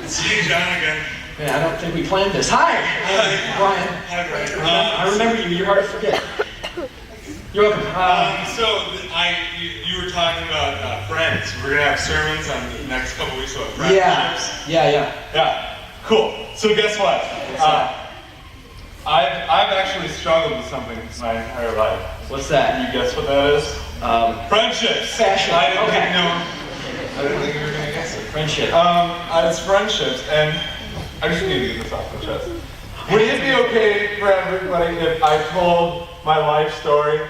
See you, John, again. Man, I don't think we planned this. Hi! Brian. Hi, Brian. I remember you. You're hard to forget. You're welcome. You were talking about friends. We're going to have sermons on the next couple weeks about friendships. Yeah. Cool. So guess what? I've actually struggled with something my entire life. What's that? You guess what that is? Friendships. Fashion. I didn't think you were going to guess it. Friendship. It's friendships, and I just need to get this off my chest. Would it be okay for everybody if I told my life story?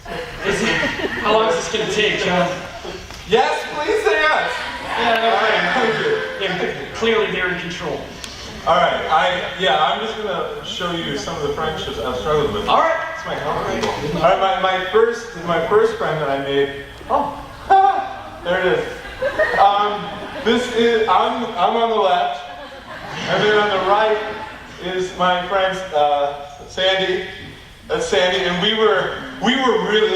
How long is this going to take, John? Yes, please say yes. Yeah, no, Thank you. yeah, clearly they're in control. All right, I'm just gonna show you some of the friendships I've struggled with. All right. It's my helmet. All right, my first friend that I made. Oh, there it is. I'm on the left, and then on the right is my friend Sandy. That's Sandy, and we were really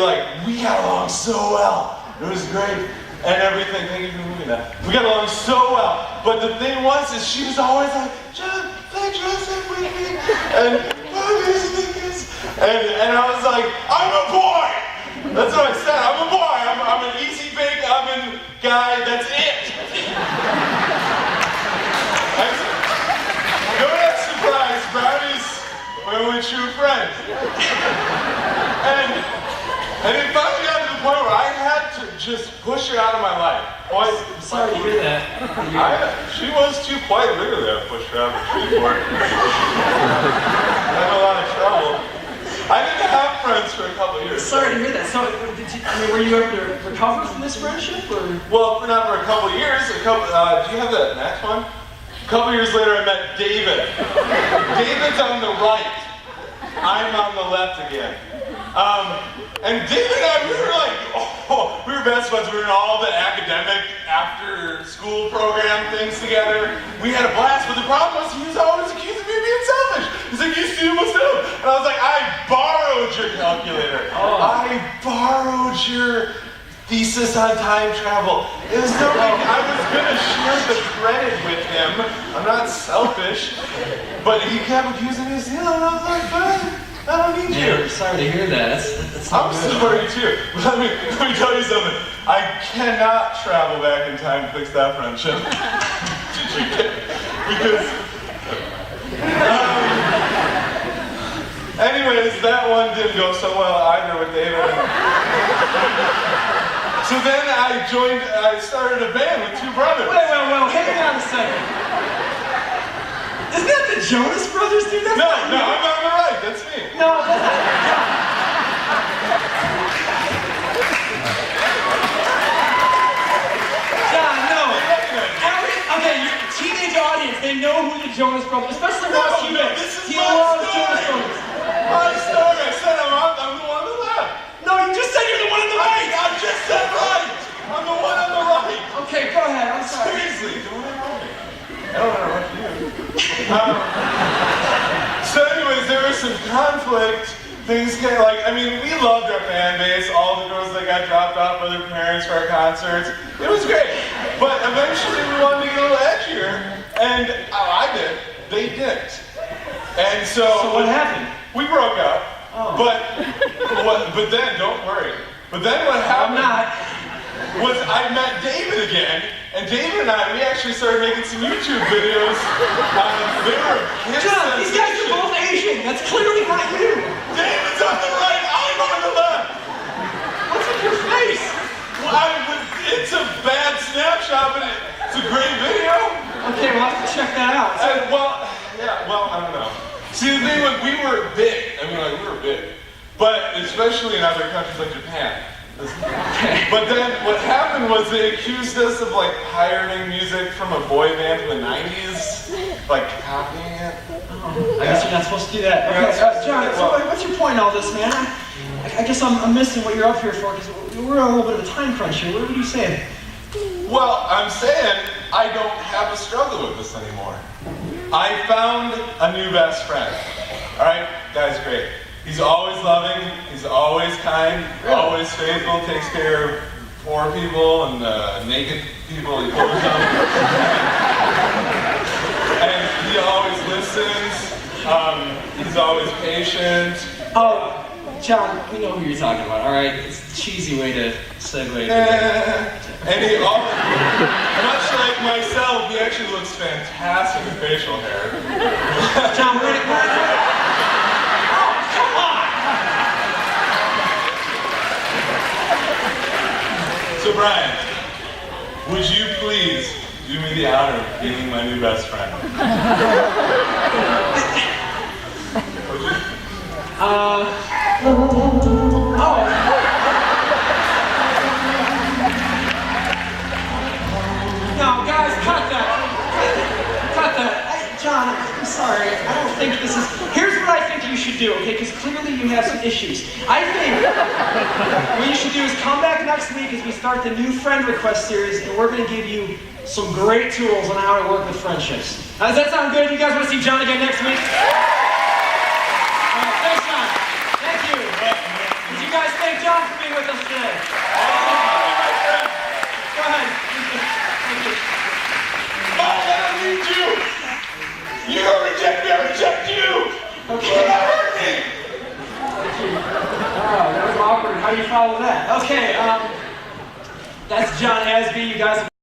we got along so well. It was great. And everything, thank you for moving that. We got along so well. But the thing was, is she was always like, John, play dress up with me. And and I was like, I'm a boy. That's what I said. I'm a boy. I'm an easy bake oven guy. That's it. Don't have surprise. Brownie's my only true friend. And it finally got to the point where I had to just push her out of my life. I'm sorry to hear that. She was too quiet. Literally, I pushed her out of the tree for it. I had a lot of trouble. I didn't have friends for a couple of years. Sorry to hear that. So, were you able to recover from this friendship, or? Well, not for a couple of years. Do you have that next one? A couple of years later, I met David. David's on the right. I'm on the left again. And David and I, we were best buds. We were in all the academic after-school program things together. We had a blast, but the problem was he was always accusing me of being selfish. He's like, you students do. And I was like, I borrowed your calculator. I borrowed your thesis on time travel. It was no big. I was gonna share the credit with him. I'm not selfish. But he kept accusing me of stealing, and I was like, fine. I don't need you. I'm sorry to hear that. That's I'm sorry too. Let me tell you something. I cannot travel back in time to fix that friendship. Did you get it? Because anyways, that one didn't go so well either with David. So then I started a band with two brothers. Wait, hang on a second. Isn't that the Jonas Brothers, dude? No, I'm on the right. That's me. No, that's not. John, no. Okay, your teenage audience, they know who the Jonas Brothers, especially Ross Hughes. He loves Jonas Brothers. My story. I said I'm the one on the left. No, you just said you're the one on the right. I just said right. I'm the one on the right. Okay, go ahead. I'm sorry. Seriously, don't interrupt me. I don't interrupt you. So anyways, there was some conflict. Things we loved our fan base, all the girls that got dropped off by their parents for our concerts. It was great. But eventually we wanted to get a little edgier, and I did. They didn't. And so what happened? We broke up. Oh. But then, don't worry. But then what happened was I met David again, and David and we actually started making some YouTube videos. They were John, these guys are both Asian. That's clearly not you. David's on the right, I'm on the left. What's with your face? It's a bad snapshot, but it's a great video. Okay, we'll have to check that out. I don't know. See, the thing was, we were big. We were big. But especially in other countries like Japan. But then what happened was they accused us of pirating music from a boy band from the 90s, copying it. I guess you're not supposed to do that. Okay, John, so what's your point in all this, man? I guess I'm missing what you're up here for, because we're on a little bit of a time crunch here. What are you saying? Well, I'm saying I don't have a struggle with this anymore. I found a new best friend. All right, guy's great. He's always loving, he's always kind, always faithful, takes care of poor people and naked people he pulls them. patient. Oh, John, we know who you're talking about, all right? It's a cheesy way to segue. And he, much like myself, he actually looks fantastic with facial hair. John, we're gonna... Oh, come on! So Brian, would you please do me the honor of being my new best friend? Would you? No, guys, cut that. Cut that. John, I'm sorry. I don't think this is... Here's what I think you should do, okay? Because clearly you have some issues. I think what you should do is come back next week as we start the new friend request series, and we're going to give you some great tools on how to work with friendships. Does that sound good? You guys want to see John again next week? All right, thanks, John. Thank you. Would you guys thank John for being with us today? Go ahead. Thank you. I don't need you! You don't reject me, I reject you! Okay. You don't hurt me! Oh, that was awkward. How do you follow that? Okay, that's John Hasby. You guys